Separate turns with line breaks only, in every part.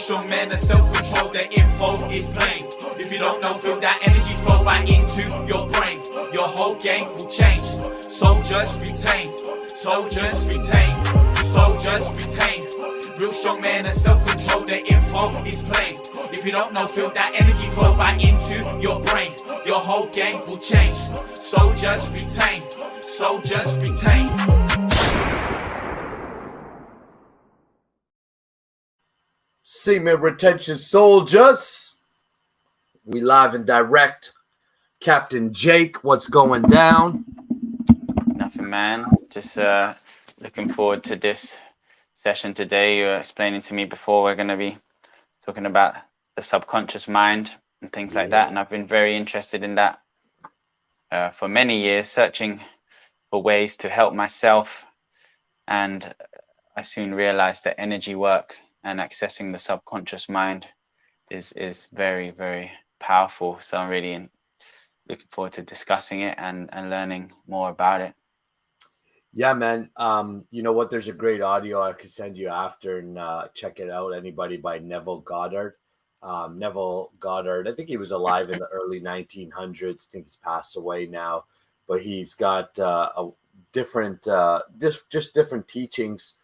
strong men are self-controlled, their info is plain. If you don't know, feel that energy flow right into your brain. Your whole game will change. Soldiers retain, soldiers retain, soldiers retain. Real strong men are self-controlled, their info is plain. If you don't know, feel that energy flow right into your brain. Your whole game will change. Soldiers retain, soldiers retain.
Semen retention soldiers. We live and direct. Captain Jake, what's going down?
Nothing, man. Just looking forward to this session today. You were explaining to me before we're going to be talking about the subconscious mind and things like that. And I've been very interested in that for many years, searching for ways to help myself. And I soon realized that energy work and accessing the subconscious mind is very, very powerful. So I'm really looking forward to discussing it and learning more about it.
Yeah, man. You know what? There's a great audio I could send you after, and check it out. Anybody by Neville Goddard. Neville Goddard, I think he was alive in the early 1900s. I think he's passed away now, but he's got a different, just different teachings.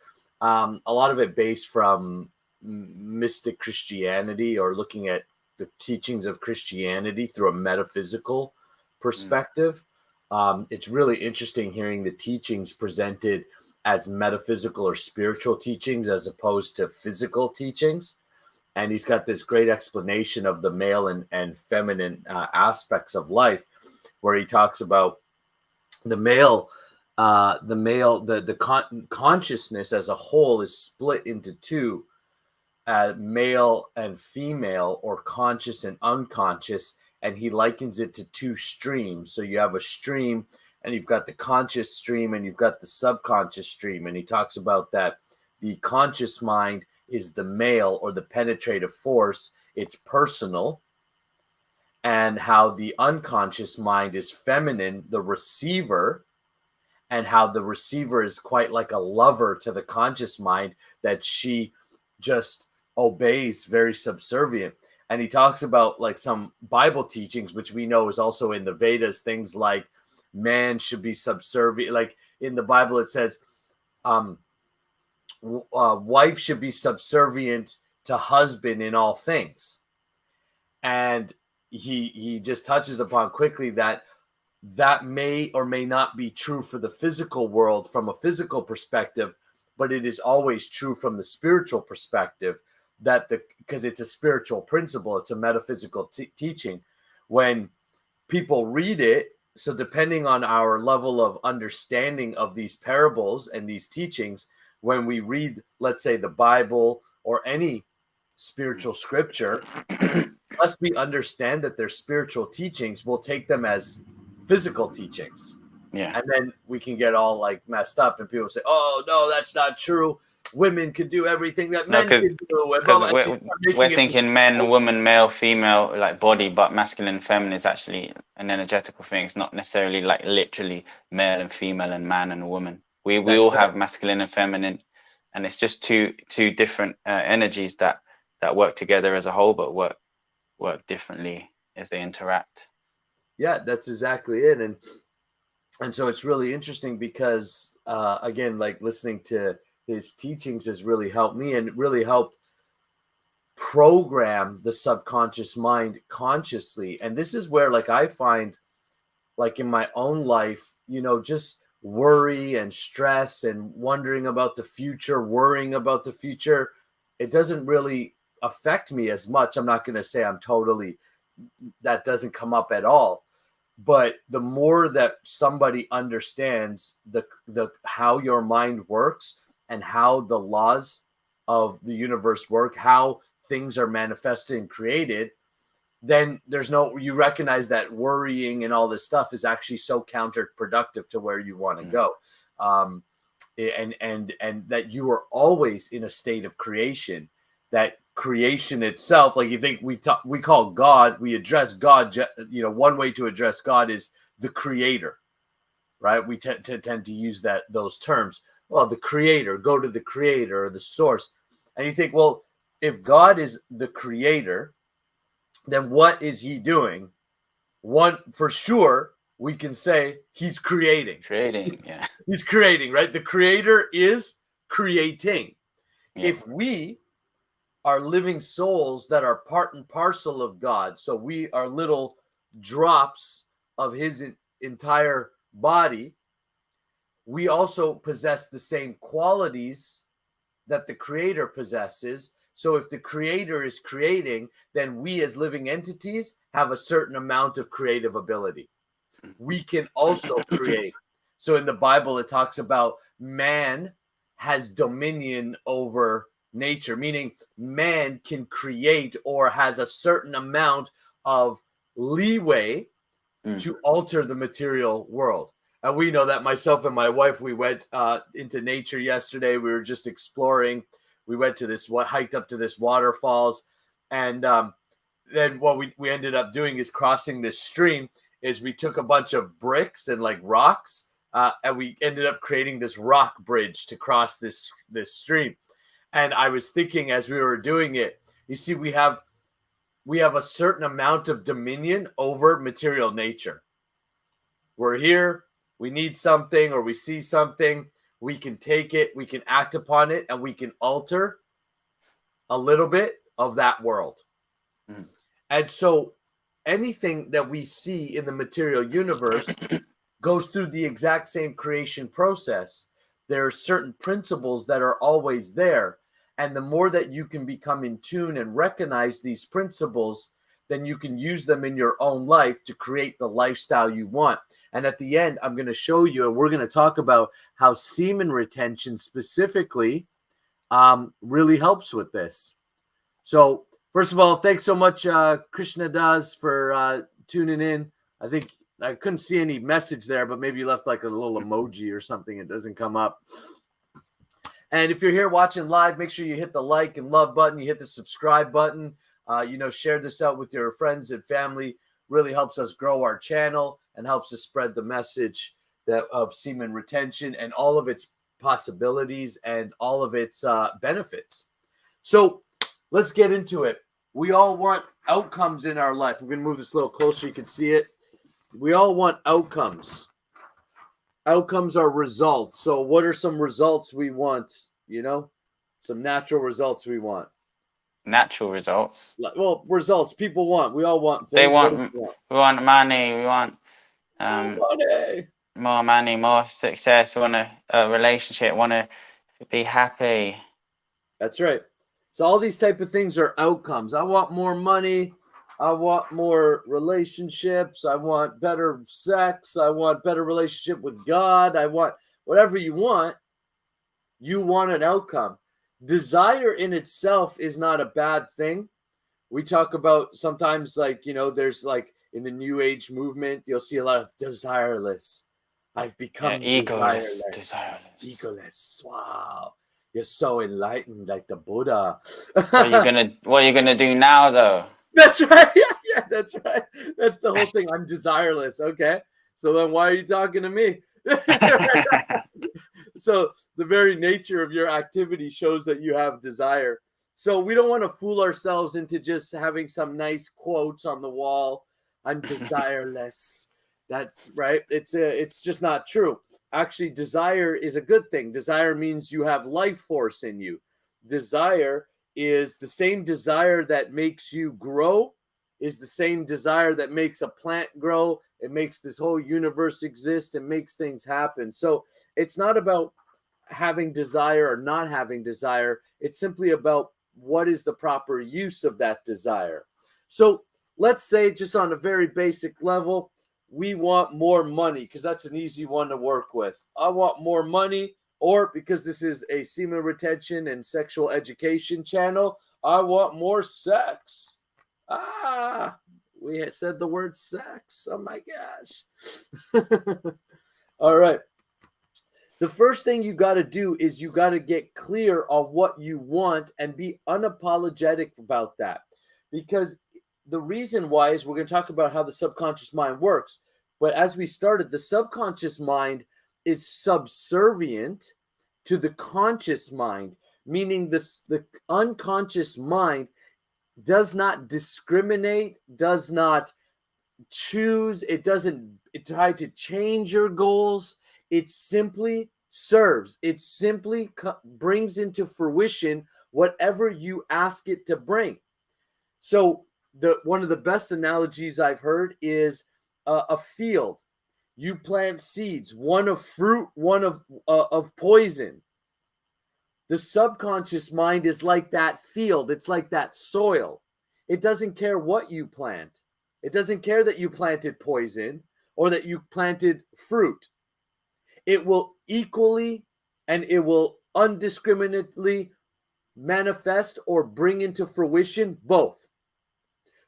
A lot of it based from mystic Christianity, or looking at the teachings of Christianity through a metaphysical perspective. It's really interesting hearing the teachings presented as metaphysical or spiritual teachings as opposed to physical teachings. And he's got this great explanation of the male and feminine aspects of life, where he talks about the consciousness as a whole is split into two, male and female, or conscious and unconscious. And he likens it to two streams. So you have a stream, and you've got the conscious stream, and you've got the subconscious stream. And he talks about that the conscious mind is the male, or the penetrative force. It's personal. And how the unconscious mind is feminine, the receiver, and how the receiver is quite like a lover to the conscious mind, that she just obeys, very subservient. And he talks about like some Bible teachings, which we know is also in the Vedas, things like man should be subservient. Like in the Bible, it says wife should be subservient to husband in all things. And he just touches upon quickly that may or may not be true for the physical world from a physical perspective, but it is always true from the spiritual perspective, because it's a spiritual principle, it's a metaphysical teaching. When people read it, so depending on our level of understanding of these parables and these teachings, when we read, let's say, the Bible or any spiritual scripture, unless we understand that they're spiritual teachings, we'll take them as physical teachings.
Yeah.
And then we can get all like messed up, and people say, oh, no, that's not true. Women could do everything that men can do.
Because we're thinking men, woman, male, female, like body, but masculine and feminine is actually an energetical thing. It's not necessarily like literally male and female and man and woman. We all have masculine and feminine, and it's just two different energies that work together as a whole, but work differently as they interact.
Yeah, that's exactly it. And so it's really interesting because again, like listening to his teachings has really helped me, and really helped program the subconscious mind consciously. And this is where, like, I find, like in my own life, just worry and stress and wondering about the future, worrying about the future, it doesn't really affect me as much. I'm not going to say that doesn't come up at all. But the more that somebody understands the how your mind works, and how the laws of the universe work, how things are manifested and created, then you recognize that worrying and all this stuff is actually so counterproductive to where you want to go. And that you are always in a state of creation, that creation itself, like you think we call God, we address God, one way to address God is the creator, right? We tend to use those terms. Well, the creator, go to the creator or the source. And you think, well, if God is the creator, then what is he doing? One, for sure, we can say he's creating.
Yeah.
He's creating, right? The creator is creating.
Yeah.
If we are living souls that are part and parcel of God, so we are little drops of his entire body, we also possess the same qualities that the creator possesses. So if the creator is creating, then we as living entities have a certain amount of creative ability. We can also create. So in the Bible, it talks about man has dominion over nature, meaning man can create or has a certain amount of leeway to alter the material world. And we know that. Myself and my wife, we went into nature yesterday. We were just exploring. We went to hiked up to this waterfalls. And then what we ended up doing is crossing this stream is we took a bunch of bricks and like rocks, and we ended up creating this rock bridge to cross this stream. And I was thinking as we were doing it, you see, we have a certain amount of dominion over material nature. We're here, we need something, or we see something, we can take it, we can act upon it, and we can alter a little bit of that world. And so anything that we see in the material universe goes through the exact same creation process. There are certain principles that are always there. And the more that you can become in tune and recognize these principles, then you can use them in your own life to create the lifestyle you want. And at the end, I'm going to show you, and we're going to talk about how semen retention specifically really helps with this. So first of all, thanks so much, Krishna Das, for tuning in. I think I couldn't see any message there, but maybe you left like a little emoji or something. It doesn't come up. And if you're here watching live, make sure you hit the like and love button. You hit the subscribe button. Share this out with your friends and family. Really helps us grow our channel and helps us spread the message of semen retention and all of its possibilities and all of its benefits. So let's get into it. We all want outcomes in our life. I'm going to move this a little closer so you can see it. We all want outcomes. Outcomes are results. So what are some results we want? Some natural results we want.
Natural results.
Well, results people want. We all want things.
We want money. We want
money.
More money, more success. We want a relationship. Want to be happy.
That's right. So all these type of things are outcomes. I want more money. I want more relationships. I want better sex. I want better relationship with God. I want whatever you want. You want an outcome. Desire in itself is not a bad thing. We talk about sometimes there's like in the New Age movement, you'll see a lot of desireless. I've become
egoless.
Egoless. Wow. You're so enlightened, like the Buddha.
What are you gonna do now, though?
That's right. Yeah, that's right. That's the whole thing. I'm desireless. Okay. So then why are you talking to me? So the very nature of your activity shows that you have desire. So we don't want to fool ourselves into just having some nice quotes on the wall. I'm desireless. That's right. It's just not true. Actually, desire is a good thing. Desire means you have life force in you. Desire is the same desire that makes you grow, is the same desire that makes a plant grow. It makes this whole universe exist and makes things happen. So it's not about having desire or not having desire. It's simply about what is the proper use of that desire. So let's say just on a very basic level, we want more money because that's an easy one to work with. I want more money, or because this is a semen retention and sexual education channel, I want more sex. We had said the word sex. Oh my gosh. All right. The first thing you got to do is you got to get clear on what you want and be unapologetic about that. Because the reason why is we're going to talk about how the subconscious mind works. But as we started, the subconscious mind is subservient to the conscious mind, meaning the unconscious mind does not discriminate, does not choose, it try to change your goals. It simply serves. It simply brings into fruition whatever you ask it to bring. So one of the best analogies I've heard is a field. You plant seeds, one of fruit, one of poison. The subconscious mind is like that field. It's like that soil. It doesn't care what you plant. It doesn't care that you planted poison or that you planted fruit. It will equally and it will undiscriminately manifest or bring into fruition both.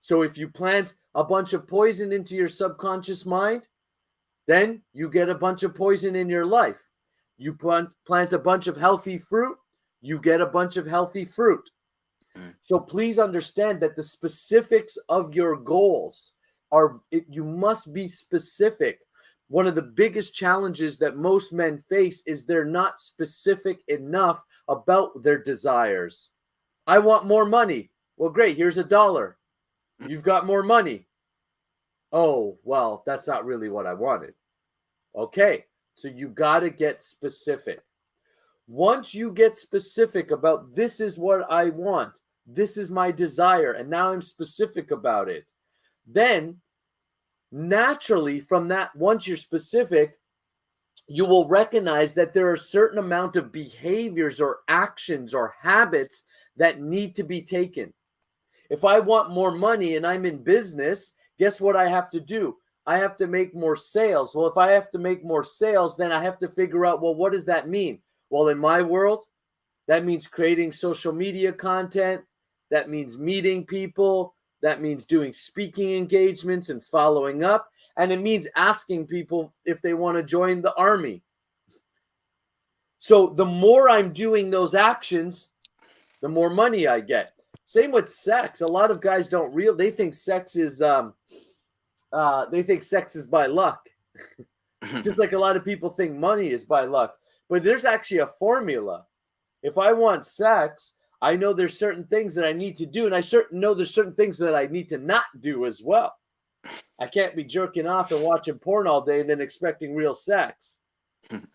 So if you plant a bunch of poison into your subconscious mind, then you get a bunch of poison in your life. You plant a bunch of healthy fruit, you get a bunch of healthy fruit. So please understand that the specifics of your goals you must be specific. One of the biggest challenges that most men face is they're not specific enough about their desires. I want more money. Well, great. Here's $1. You've got more money. Oh, well, that's not really what I wanted. Okay. So you got to get specific. Once you get specific about this is what I want, this is my desire, and now I'm specific about it, then naturally from that, once you're specific, you will recognize that there are a certain amount of behaviors or actions or habits that need to be taken. If I want more money and I'm in business, guess what I have to do? I have to make more sales. Well, if I have to make more sales, then I have to figure out, well, what does that mean? Well, in my world, that means creating social media content. That means meeting people. That means doing speaking engagements and following up. And it means asking people if they want to join the army. So the more I'm doing those actions, the more money I get. Same with sex. A lot of guys they think sex is by luck. Just like a lot of people think money is by luck. But there's actually a formula. If I want sex, I know there's certain things that I need to do, and I know there's certain things that I need to not do as well. I can't be jerking off and watching porn all day and then expecting real sex,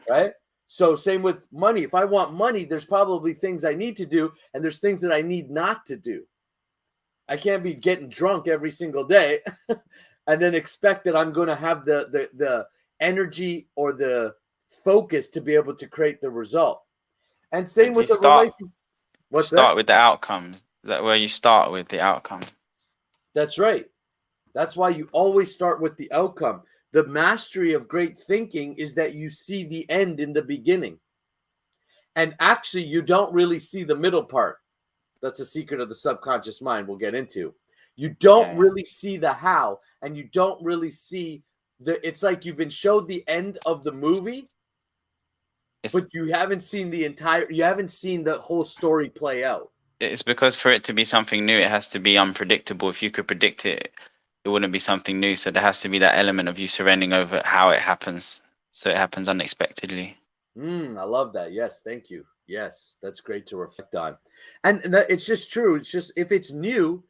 right? So same with money. If I want money, there's probably things I need to do, and there's things that I need not to do. I can't be getting drunk every single day and then expect that I'm going to have the energy or the focus to be able to create the result. And same with the relationship.
Start with the outcomes. That where you start with the outcome.
That's right. That's why you always start with the outcome. The mastery of great thinking is that you see the end in the beginning. And actually, you don't really see the middle part. That's a secret of the subconscious mind we'll get into. You don't really see the how, and you don't really see it's like you've been showed the end of the movie, but you haven't seen the whole story play out.
It's because for it to be something new, it has to be unpredictable. If you could predict it, it wouldn't be something new. So there has to be that element of you surrendering over how it happens. So it happens unexpectedly.
I love that. Yes. Thank you. Yes. That's great to reflect on. And it's just true. It's just, if it's new,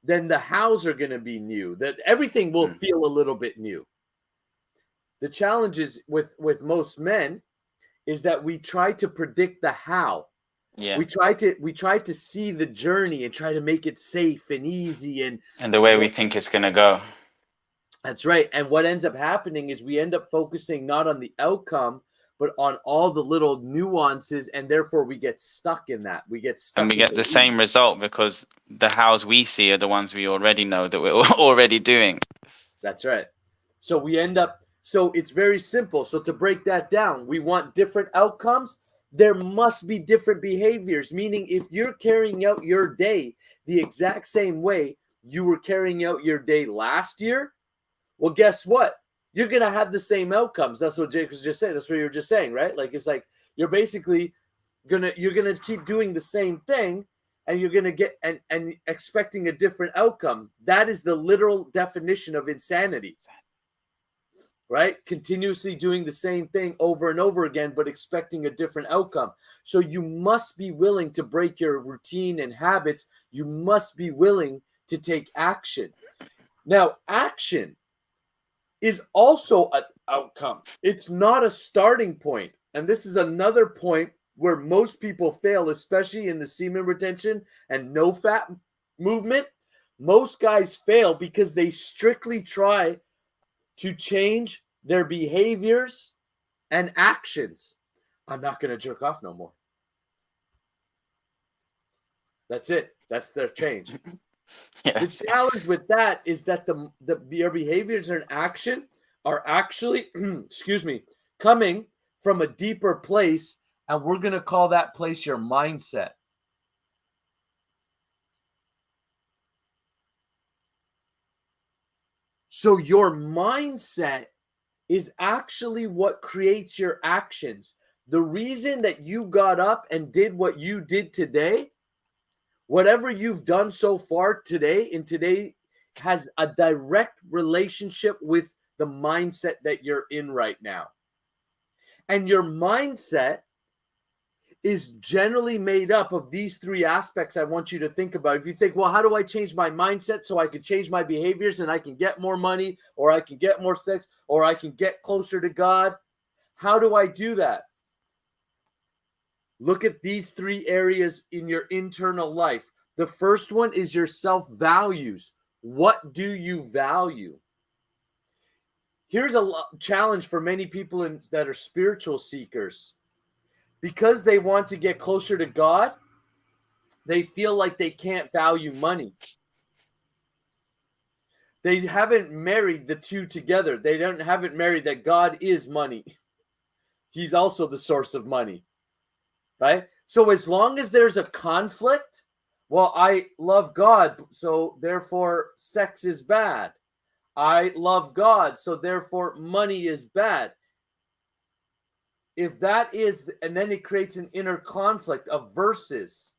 then the hows are going to be new. That everything will feel a little bit new. The challenge is with most men is that we try to predict the how.
Yeah.
We try to see the journey and try to make it safe and easy and
the way we think it's going to go.
That's right. And what ends up happening is we end up focusing not on the outcome, but on all the little nuances, and therefore we get stuck in that. We get
the same result because the hows we see are the ones we already know that we're already doing.
That's right. So we end up. So it's very simple. So to break that down, we want different outcomes. There must be different behaviors, meaning if you're carrying out your day the exact same way you were carrying out your day last year, well, guess what? You're going to have the same outcomes. That's what Jake was just saying. That's what you were just saying, right? Like, it's like you're basically you're going to keep doing the same thing, and you're going to get and expecting a different outcome. That is the literal definition of insanity. right? Continuously doing the same thing over and over again, but expecting a different outcome. So you must be willing to break your routine and habits. You must be willing to take action. Now, action is also an outcome. It's not a starting point. And this is another point where most people fail, especially in the semen retention and no fat movement. Most guys fail because they strictly try to change their behaviors and actions. I'm not going to jerk off no more. That's it. That's their change.
Yes.
The challenge with that is that your behaviors and action are actually, excuse me, coming from a deeper place, and we're going to call that place your mindset. So your mindset is actually what creates your actions. The reason that you got up and did what you did today, whatever you've done so far today has a direct relationship with the mindset that you're in right now. And your mindset is generally made up of these three aspects I want you to think about. If you think, well, how do I change my mindset so I can change my behaviors and I can get more money, or I can get more sex, or I can get closer to God? How do I do that? Look at these three areas in your internal life. The first one is your self-values. What do you value? Here's a challenge for many people that are spiritual seekers. Because they want to get closer to God, they feel like they can't value money. They haven't married the two together. They haven't married that God is money. He's also the source of money, right? So as long as there's a conflict, well, I love God, so therefore sex is bad. I love God, so therefore money is bad. If that is, and then it creates an inner conflict of verses.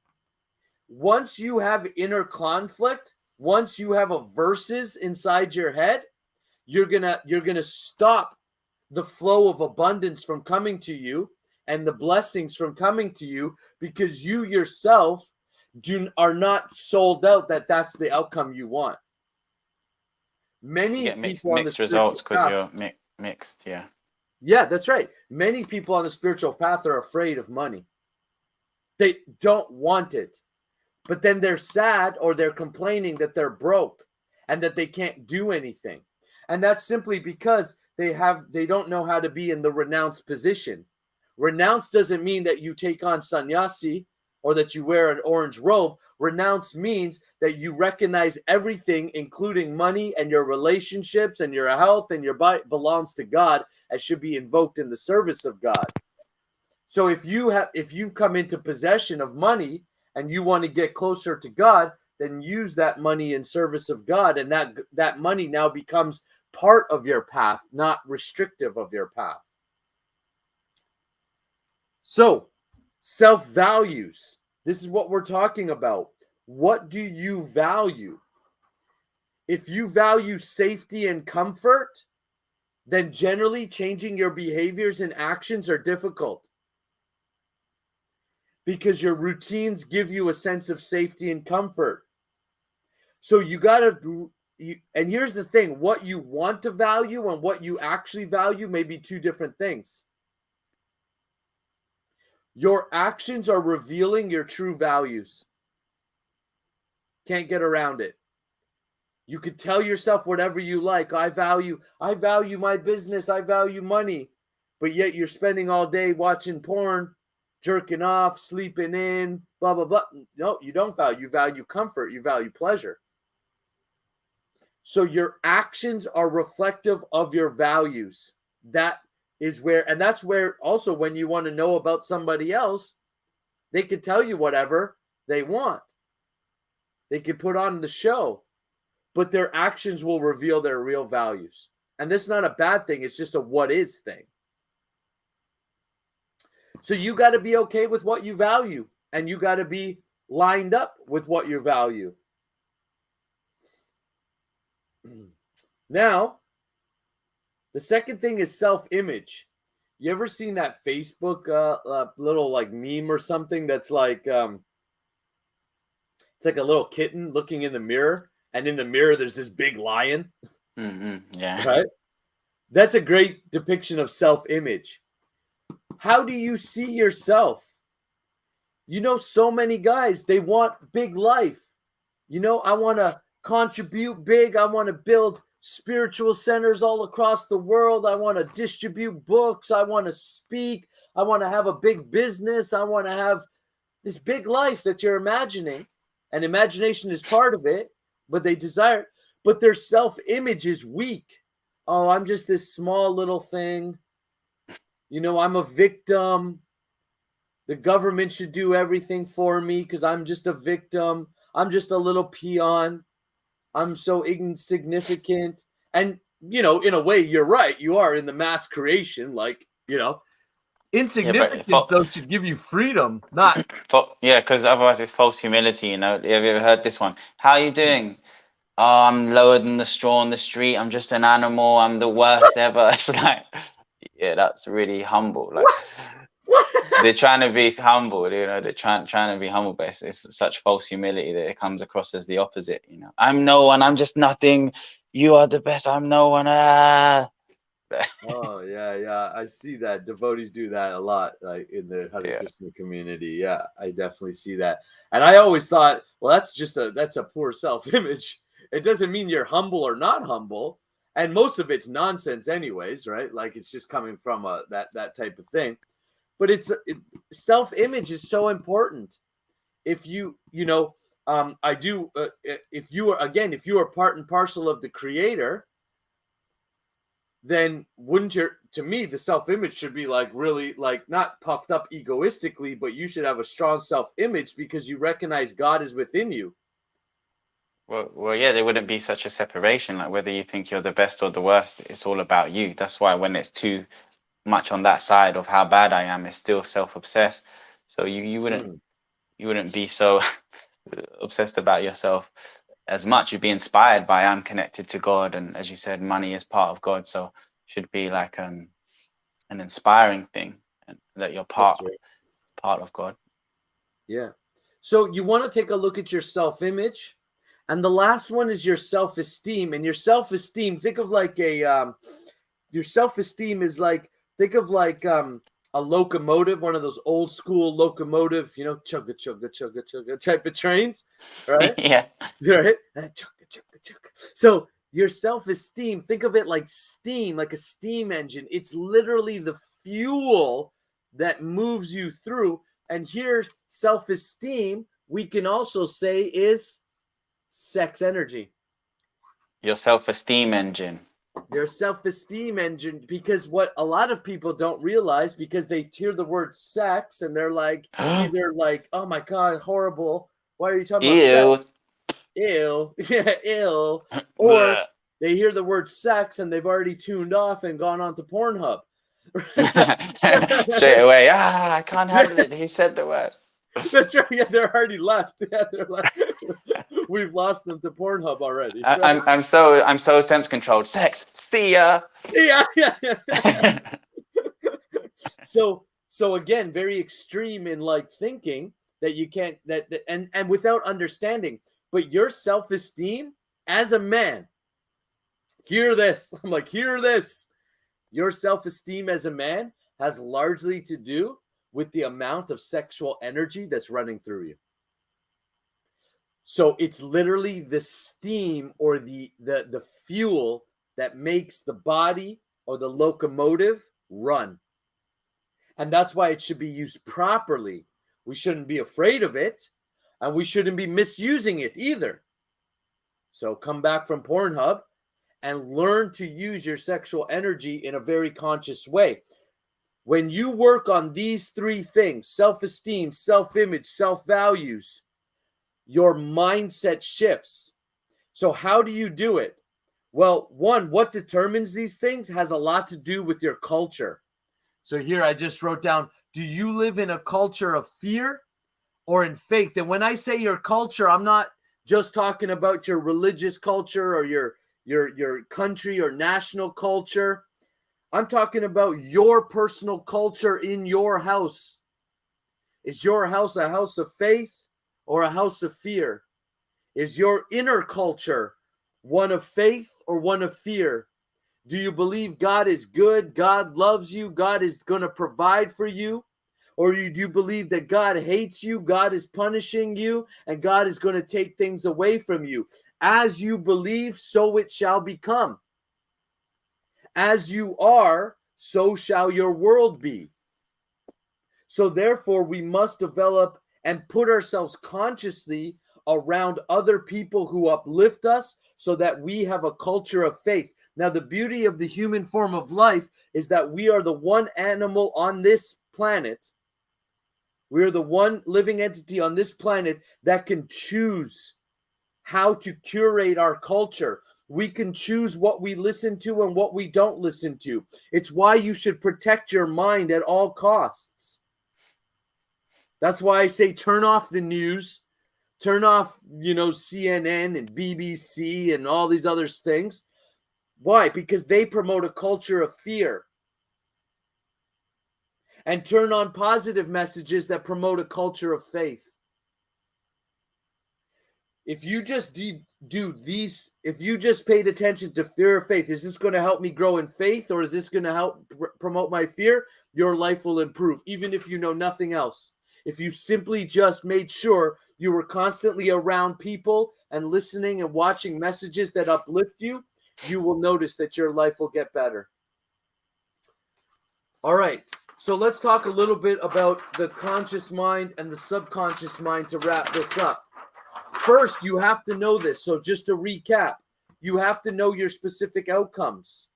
Once you have inner conflict, once you have a verses inside your head, you're gonna stop the flow of abundance from coming to you and the blessings from coming to you, because you yourself are not sold out that that's the outcome you want. Many
You get
people
mixed results because you're mixed, yeah.
Yeah, that's right. Many people on the spiritual path are afraid of money. They don't want it. But then they're sad, or they're complaining that they're broke and that they can't do anything. And that's simply because they don't know how to be in the renounced position. Renounce doesn't mean that you take on sannyasi or that you wear an orange robe. Renounce means that you recognize everything, including money and your relationships and your health and your body, belongs to God and should be invoked in the service of God. So if you've come into possession of money and you want to get closer to God, then use that money in service of God, and that money now becomes part of your path, not restrictive of your path. So, self-values. This is what we're talking about. What do you value? If you value safety and comfort, then generally changing your behaviors and actions are difficult, because your routines give you a sense of safety and comfort. So you got to, and here's the thing, what you want to value and what you actually value may be two different things. Your actions are revealing your true values. Can't get around it. You could tell yourself whatever you like. I value my business. I value money. But yet you're spending all day watching porn, jerking off, sleeping in, blah, blah, blah. No, you don't value. You value comfort. You value pleasure. So your actions are reflective of your values. That is where, and that's where also when you want to know about somebody else, they could tell you whatever they want. They could put on the show, but their actions will reveal their real values. And this is not a bad thing. It's just a what is thing. So you got to be okay with what you value, and you got to be lined up with what you value. Now, The second thing is self-image. You ever seen that Facebook little like meme or something that's like it's like a little kitten looking in the mirror, and in the mirror there's this big lion,
Yeah.
right? That's a great depiction of self-image. How do you see yourself? You know, so many guys, they want big life. You know, I want to contribute big. I want to build spiritual centers all across the world. I want to distribute books. I want to speak. I want to have a big business. I want to have this big life that you're imagining. And imagination is part of it, but they desire, but their self-image is weak. Oh, I'm just this small little thing. You know, I'm a victim. The government should do everything for me because I'm just a victim. I'm just a little peon. I'm so insignificant. And, you know, in a way, you're right. You are in the mass creation. Like, you know, insignificance, though, should give you freedom, not.
Yeah, because otherwise it's false humility, you know. Have you ever heard this one? How are you doing? Oh, I'm lower than the straw on the street. I'm just an animal. I'm the worst ever. It's like, yeah, that's really humble. Like, they're trying to be humble, you know. They're trying to be humble, but it's such false humility that it comes across as the opposite. You know, I'm no one. I'm just nothing. You are the best. I'm no one.
Oh yeah, I see that. Devotees do that a lot, like in the Hare Krishna community. Yeah, I definitely see that. And I always thought, well, that's a poor self-image. It doesn't mean you're humble or not humble, and most of it's nonsense, anyways, right? Like it's just coming from that type of thing. But self-image is so important. If you know, if you are part and parcel of the Creator, then to me, the self-image should be like really like not puffed up egoistically, but you should have a strong self-image because you recognize God is within you.
Well, yeah, there wouldn't be such a separation. Like whether you think you're the best or the worst, it's all about you. That's why when it's too much on that side of how bad I am, it's still self-obsessed. So you wouldn't be so obsessed about yourself as much. You'd be inspired by I'm connected to God, and as you said, money is part of God, so it should be like an inspiring thing, and that you're part of God.
Yeah. So you want to take a look at your self-image, and the last one is your self-esteem. And your self-esteem, think of like your self-esteem is like, think of like a locomotive, one of those old school locomotive, you know, chugga chugga chugga chugga type of trains, right?
Yeah.
Right. Chugga chugga chugga. So your self-esteem, think of it like steam, like a steam engine. It's literally the fuel that moves you through. And here, self-esteem, we can also say is sex energy.
Your self-esteem engine.
Your self-esteem engine, because what a lot of people don't realize, because they hear the word sex and they're like, either like, oh my God, horrible. Why are you talking about sex? Ew. Yeah, ew. Or they hear the word sex and they've already tuned off and gone on to Pornhub.
Straight away. I can't handle it. He said the word.
That's right. Yeah, they're already left. Yeah, they're like, we've lost them to Pornhub already.
I'm so sense controlled. Sex. See ya.
Yeah. So again, very extreme in like thinking that you can't and without understanding. But your self-esteem as a man, hear this. I'm like, hear this. Your self-esteem as a man has largely to do with the amount of sexual energy that's running through you. So it's literally the steam or the fuel that makes the body or the locomotive run. And that's why it should be used properly. We shouldn't be afraid of it, and we shouldn't be misusing it either. So come back from Pornhub and learn to use your sexual energy in a very conscious way. When you work on these three things, self-esteem, self-image, self-values, your mindset shifts. So how do you do it? Well, one, what determines these things has a lot to do with your culture. So here I just wrote down, do you live in a culture of fear or in faith? And when I say your culture, I'm not just talking about your religious culture or your country or national culture. I'm talking about your personal culture in your house. Is your house a house of faith or a house of fear? Is your inner culture one of faith or one of fear? Do you believe God is good? God loves you. God is going to provide for you? Or do you believe that God hates you? God is punishing you and God is going to take things away from you? As you believe, so it shall become. As you are, so shall your world be. So therefore, we must develop and put ourselves consciously around other people who uplift us so that we have a culture of faith. Now, the beauty of the human form of life is that we are the one animal on this planet. We are the one living entity on this planet that can choose how to curate our culture. We can choose what we listen to and what we don't listen to. It's why you should protect your mind at all costs. That's why I say turn off the news, turn off, CNN and BBC and all these other things. Why? Because they promote a culture of fear. And turn on positive messages that promote a culture of faith. If you just do these, if you just paid attention to fear of faith, is this going to help me grow in faith or is this going to help promote my fear? Your life will improve, even if you know nothing else. If you simply just made sure you were constantly around people and listening and watching messages that uplift you, you will notice that your life will get better. All right. So let's talk a little bit about the conscious mind and the subconscious mind to wrap this up. First, you have to know this. So just to recap, you have to know your specific outcomes.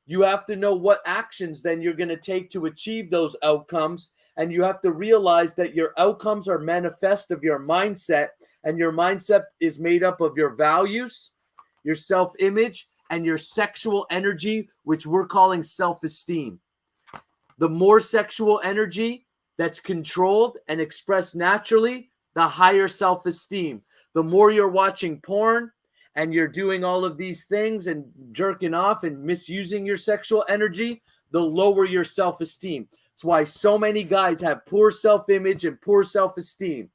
You have to know what actions then you're going to take to achieve those outcomes. And you have to realize that your outcomes are manifest of your mindset. And your mindset is made up of your values, your self-image, and your sexual energy, which we're calling self-esteem. The more sexual energy that's controlled and expressed naturally, the higher self-esteem. The more you're watching porn and you're doing all of these things and jerking off and misusing your sexual energy, the lower your self-esteem. That's why so many guys have poor self-image and poor self-esteem.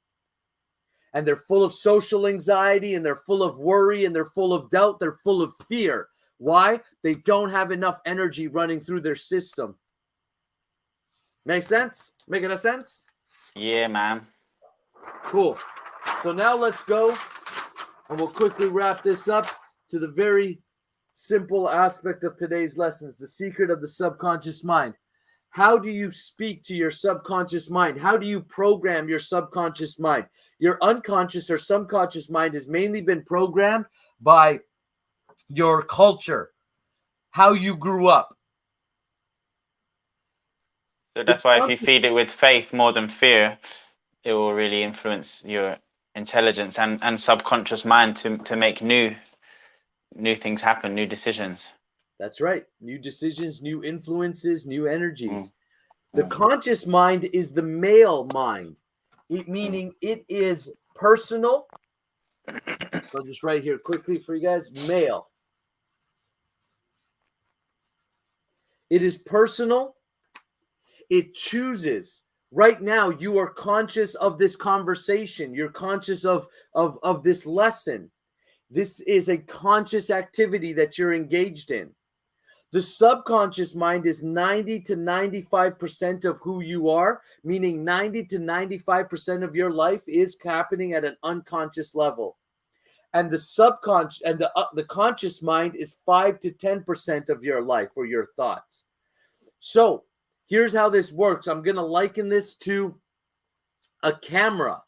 And they're full of social anxiety and they're full of worry and they're full of doubt. They're full of fear. Why? They don't have enough energy running through their system. Make sense? Making a sense?
Yeah, man.
Cool. So now let's go and we'll quickly wrap this up to the very simple aspect of today's lessons, the secret of the subconscious mind. How do you speak to your subconscious mind? How do you program your subconscious mind? Your unconscious or subconscious mind has mainly been programmed by your culture, how you grew up.
So that's why if you feed it with faith more than fear, it will really influence your intelligence and subconscious mind to make new things happen, new decisions.
That's right. New decisions, new influences, new energies. The conscious mind is the male mind, meaning it is personal. So just right here quickly for you guys, male. It is personal. It chooses. Right now, you are conscious of this conversation. You're conscious of this lesson. This is a conscious activity that you're engaged in. The subconscious mind is 90 to 95% of who you are, meaning 90 to 95% of your life is happening at an unconscious level. And the subconscious and the conscious mind is 5 to 10% of your life or your thoughts. So here's how this works. I'm going to liken this to a camera.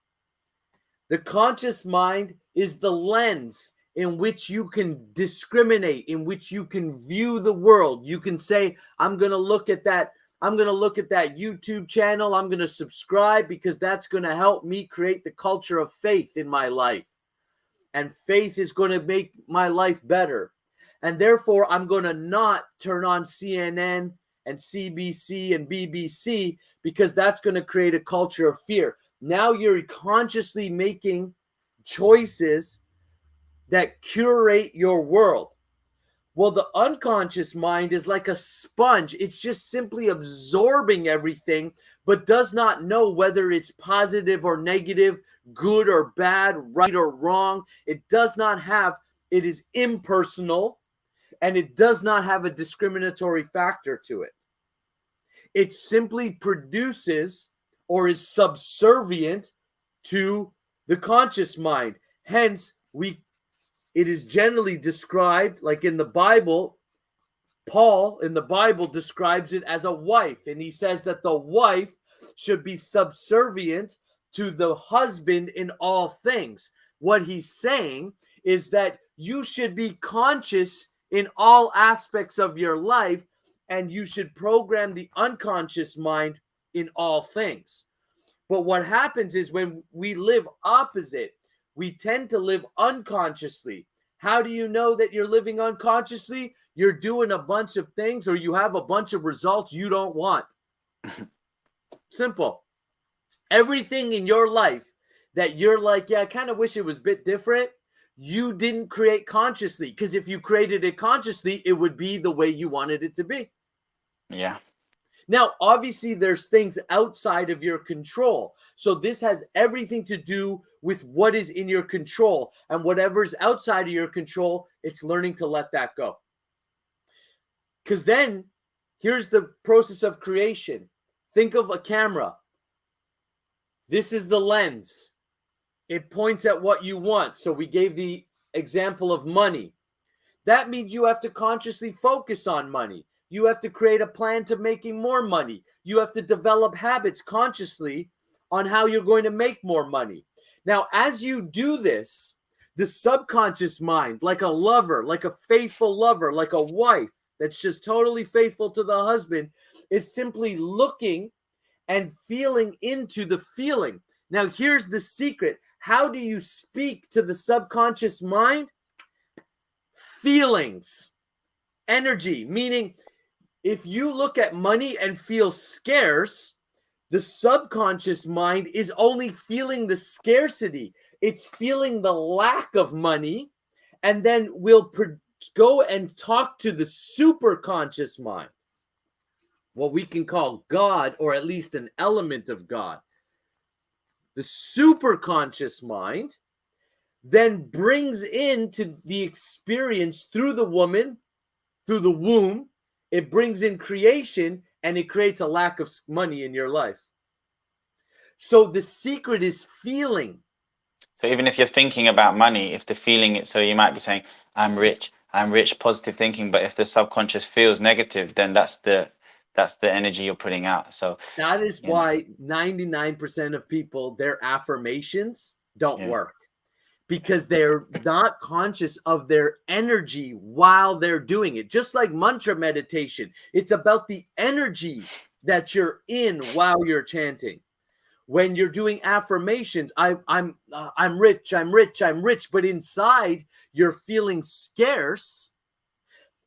The conscious mind is the lens in which you can discriminate, in which you can view the world. You can say, I'm going to look at that YouTube channel. I'm going to subscribe because that's going to help me create the culture of faith in my life. And faith is going to make my life better. And therefore, I'm going to not turn on CNN and CBC and BBC because that's going to create a culture of fear. Now you're consciously making choices that curate your world. Well, the unconscious mind is like a sponge. It's just simply absorbing everything, but does not know whether it's positive or negative, good or bad, right or wrong. It does not have, it is impersonal, and it does not have a discriminatory factor to it. It simply produces or is subservient to the conscious mind. Hence, it is generally described, like in the Bible, Paul in the Bible describes it as a wife, and he says that the wife should be subservient to the husband in all things. What he's saying is that you should be conscious in all aspects of your life, and you should program the unconscious mind in all things. But what happens is when we live opposite, we tend to live unconsciously. How do you know that you're living unconsciously? You're doing a bunch of things, or you have a bunch of results you don't want. Simple. Everything in your life that you're like, yeah, I kind of wish it was a bit different, you didn't create consciously. Because if you created it consciously, it would be the way you wanted it to be.
Yeah.
Now, obviously, there's things outside of your control. So this has everything to do with what is in your control. And whatever's outside of your control, it's learning to let that go. Because then, here's the process of creation. Think of a camera. This is the lens. It points at what you want. So we gave the example of money. That means you have to consciously focus on money. You have to create a plan to making more money. You have to develop habits consciously on how you're going to make more money. Now, as you do this, the subconscious mind, like a lover, like a faithful lover, like a wife that's just totally faithful to the husband, is simply looking and feeling into the feeling. Now, here's the secret. How do you speak to the subconscious mind? Feelings, energy, meaning if you look at money and feel scarce, the subconscious mind is only feeling the scarcity. It's feeling the lack of money, and then we'll go and talk to the superconscious mind, what we can call God, or at least an element of God. The superconscious mind then brings into the experience through the woman, through the womb, it brings in creation, and it creates a lack of money in your life. So the secret is feeling.
So even if you're thinking about money, if the feeling it, so you might be saying, I'm rich, positive thinking. But if the subconscious feels negative, then that's the energy you're putting out. So
that is why 99% of people, their affirmations don't work. Because they're not conscious of their energy while they're doing it. Just like mantra meditation, it's about the energy that you're in while you're chanting. When you're doing affirmations, I'm rich, but inside you're feeling scarce.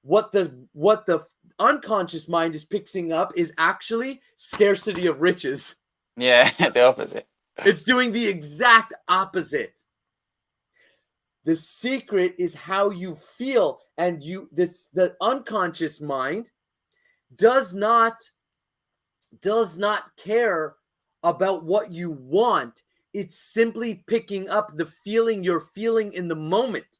What the unconscious mind is picking up is actually scarcity of riches.
Yeah, the opposite.
It's doing the exact opposite. The secret is how you feel, and the unconscious mind does not care about what you want. It's simply picking up the feeling you're feeling in the moment.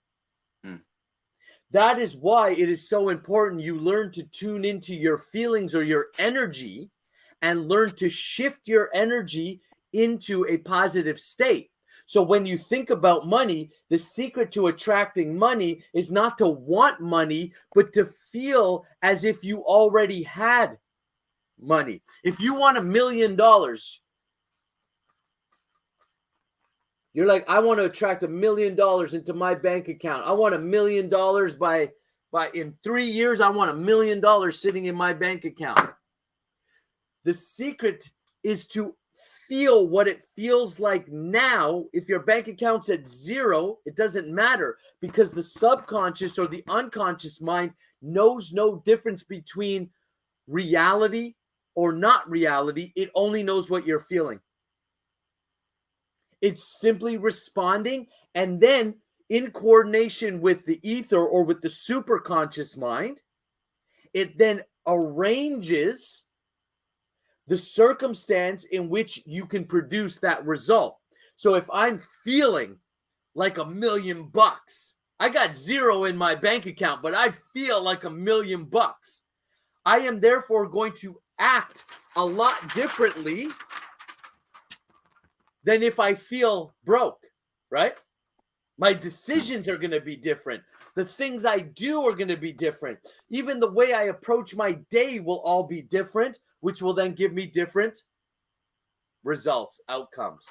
That is why it is so important you learn to tune into your feelings or your energy and learn to shift your energy into a positive state. So when you think about money, the secret to attracting money is not to want money, but to feel as if you already had money. If you want $1 million, you're like, I want to attract $1 million into my bank account. I want $1 million by in 3 years, I want $1 million sitting in my bank account. The secret is to feel what it feels like now. If your bank account's at 0, it doesn't matter, because the subconscious or the unconscious mind knows no difference between reality or not reality. It only knows what you're feeling. It's simply responding, and then in coordination with the ether or with the superconscious mind, it then arranges the circumstance in which you can produce that result. So if I'm feeling like $1 million, I got zero in my bank account, but I feel like $1 million. I am therefore going to act a lot differently than if I feel broke, right? My decisions are going to be different. The things I do are going to be different. Even the way I approach my day will all be different, which will then give me different results, outcomes.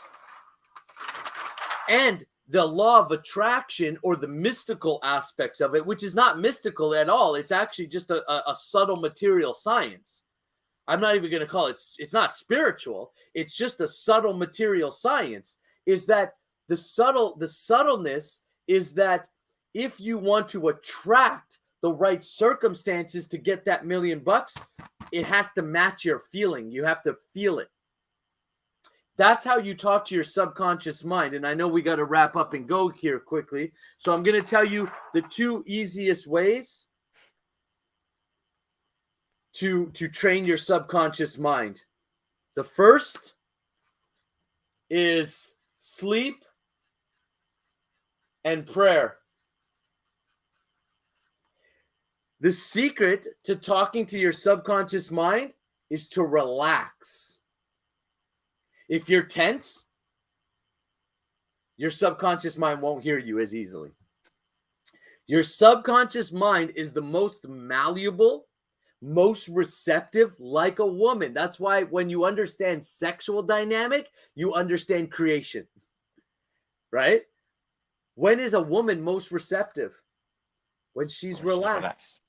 And the law of attraction, or the mystical aspects of it, which is not mystical at all. It's actually just a subtle material science. I'm not even going to call it, it's not spiritual. It's just a subtle material science, is that the subtleness is that if you want to attract the right circumstances to get that $1 million, it has to match your feeling. You have to feel it. That's how you talk to your subconscious mind. And I know we got to wrap up and go here quickly. So I'm going to tell you the 2 easiest ways to train your subconscious mind. The first is sleep and prayer. The secret to talking to your subconscious mind is to relax. If you're tense, your subconscious mind won't hear you as easily. Your subconscious mind is the most malleable, most receptive, like a woman. That's why when you understand sexual dynamic, you understand creation, right? When is a woman most receptive? When she's relaxed.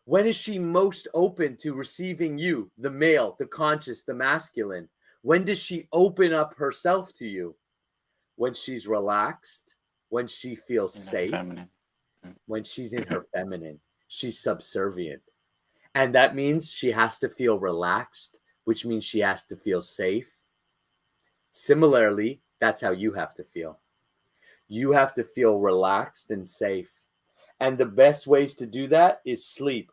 When is she most open to receiving you, the male, the conscious, the masculine? When does she open up herself to you? When she's relaxed, when she feels safe, when she's in her feminine, she's subservient. And that means she has to feel relaxed, which means she has to feel safe. Similarly, that's how you have to feel. You have to feel relaxed and safe. And the best ways to do that is sleep.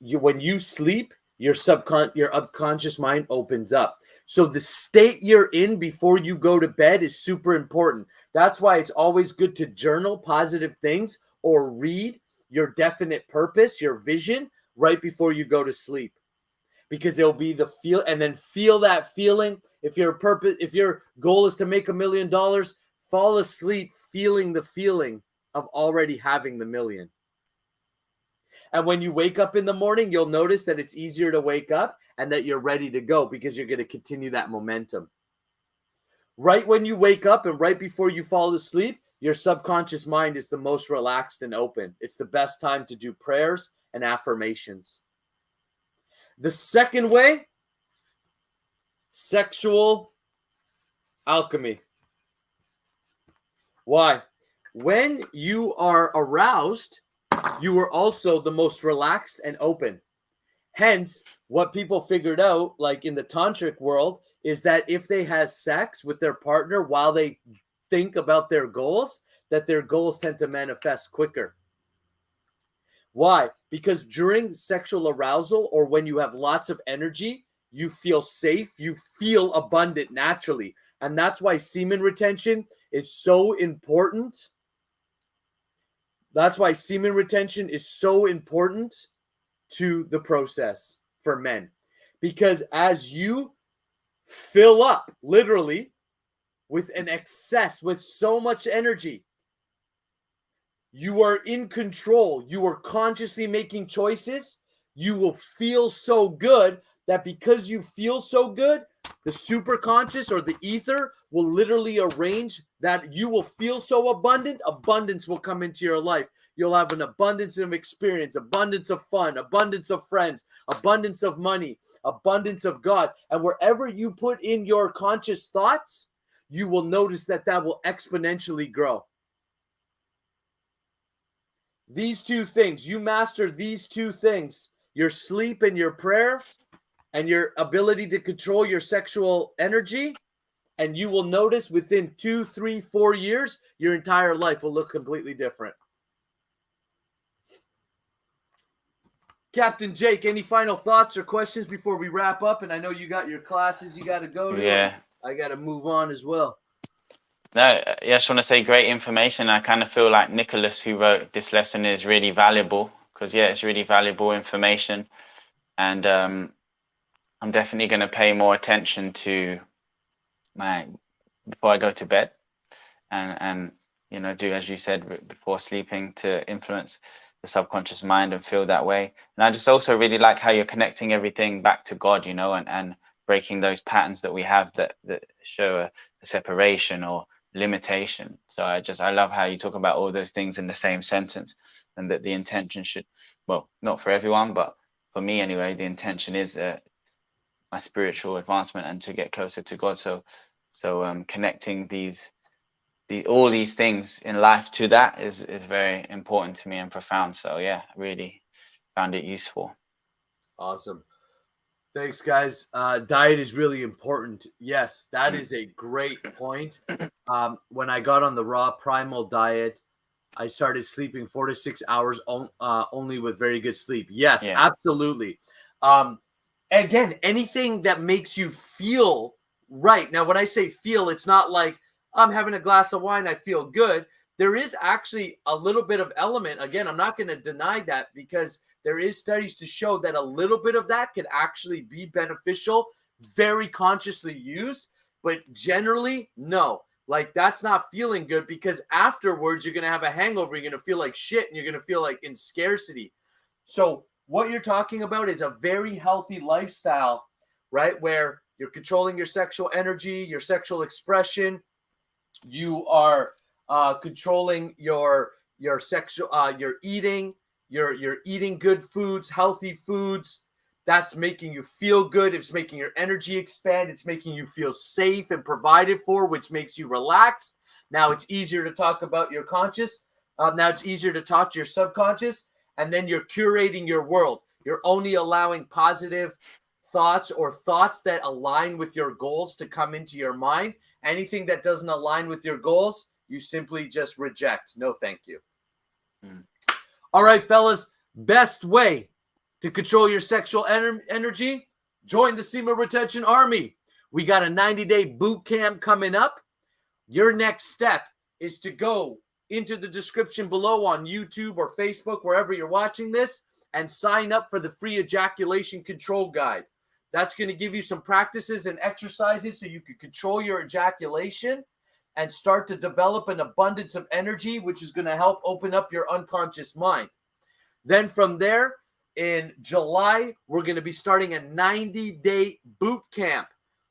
When you sleep, your subconscious mind opens up. So the state you're in before you go to bed is super important. That's why it's always good to journal positive things or read your definite purpose, your vision, right before you go to sleep. Because it'll be the feel, and then feel that feeling. If your goal is to make $1 million, fall asleep feeling the feeling of already having the $1 million. And when you wake up in the morning, you'll notice that it's easier to wake up and that you're ready to go because you're going to continue that momentum. Right when you wake up and right before you fall asleep, your subconscious mind is the most relaxed and open. It's the best time to do prayers and affirmations. The second way, sexual alchemy. Why? When you are aroused, you are also the most relaxed and open. Hence, what people figured out, like in the tantric world, is that if they have sex with their partner while they think about their goals, that their goals tend to manifest quicker. Why? Because during sexual arousal, or when you have lots of energy, you feel safe, you feel abundant naturally. And that's why semen retention is so important. That's why semen retention is so important to the process for men. Because as you fill up, literally, with an excess, with so much energy, you are in control. You are consciously making choices. You will feel so good that because you feel so good, the superconscious or the ether will literally arrange that you will feel so abundant. Abundance will come into your life. You'll have an abundance of experience, abundance of fun, abundance of friends, abundance of money, abundance of God. And wherever you put in your conscious thoughts, you will notice that that will exponentially grow. These two things, you master these two things, your sleep and your prayer, and your ability to control your sexual energy, and you will notice within 2, 3, 4 years, your entire life will look completely different. Captain Jake, any final thoughts or questions before we wrap up? And I know you got your classes you got to go to.
Yeah.
I got to move on as well.
No, I just want to say great information. I kind of feel like Nicholas, who wrote this lesson, is really valuable because, yeah, it's really valuable information. And I'm definitely going to pay more attention to before I go to bed and you know, do, as you said, before sleeping to influence the subconscious mind and feel that way. And I just also really like how you're connecting everything back to God, you know, and breaking those patterns that we have that show a separation or limitation. So I love how you talk about all those things in the same sentence, and that the intention should, well, not for everyone, but for me anyway, the intention is my spiritual advancement and to get closer to God. So connecting all these things in life to that is very important to me and profound. So yeah, really found it useful.
Awesome. Thanks, guys. Diet is really important. Yes, that is a great point. When I got on the raw primal diet, I started sleeping 4 to 6 hours only with very good sleep. Yes, yeah. Absolutely. Again, anything that makes you feel right. Now, when I say feel, it's not like I'm having a glass of wine, I feel good. There is actually a little bit of element. Again, I'm not going to deny that because there is studies to show that a little bit of that could actually be beneficial, very consciously used, but generally, no. Like, that's not feeling good because afterwards you're going to have a hangover. You're going to feel like shit and you're going to feel like in scarcity. So what you're talking about is a very healthy lifestyle, right? Where you're controlling your sexual energy, your sexual expression. You are controlling your sexual, your eating. You're eating good foods, healthy foods. That's making you feel good. It's making your energy expand. It's making you feel safe and provided for, which makes you relaxed. Now it's easier to talk about your conscious. Now it's easier to talk to your subconscious. And then you're curating your world. You're only allowing positive thoughts or thoughts that align with your goals to come into your mind. Anything that doesn't align with your goals, you simply just reject. No, thank you. All right, fellas, best way to control your sexual energy, join the Semen Retention Army. We got a 90-day boot camp coming up. Your next step is to go into the description below on YouTube or Facebook, wherever you're watching this, and sign up for the free ejaculation control guide. That's going to give you some practices and exercises so you can control your ejaculation and start to develop an abundance of energy, which is going to help open up your unconscious mind. Then from there, in July, we're going to be starting a 90-day boot camp.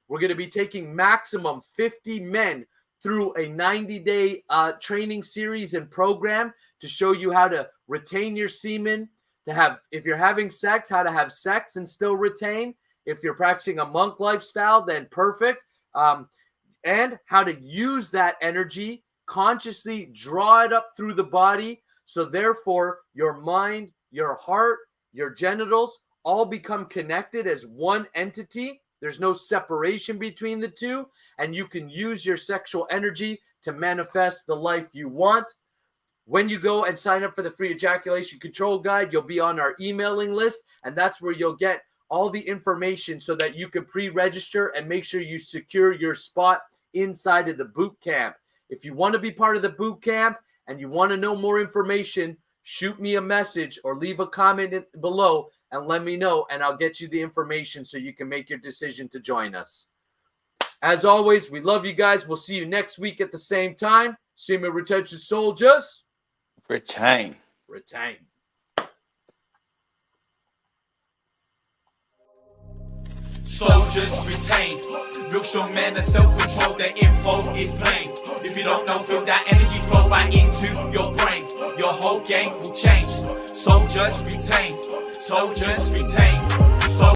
We're going to be taking maximum 50 men through a 90-day training series and program to show you how to retain your semen, to have, if you're having sex, how to have sex and still retain. If you're practicing a monk lifestyle, then perfect. And how to use that energy, consciously draw it up through the body. So therefore, your mind, your heart, your genitals all become connected as one entity. There's no separation between the two. And you can use your sexual energy to manifest the life you want. When you go and sign up for the free ejaculation control guide, you'll be on our emailing list. And that's where you'll get all the information so that you can pre-register and make sure you secure your spot inside of the boot camp. If you want to be part of the boot camp and you want to know more information, shoot me a message or leave a comment below and let me know, and I'll get you the information so you can make your decision to join us. As always, we love you guys. We'll see you next week at the same time. Semen Retention Soldiers.
Retain.
Retain.
Soldiers retain. Real strong men are self-control. Their info is plain. If you don't know, feel that energy flow right into your brain. Your whole game will change. Soldiers retain. Soldiers retain.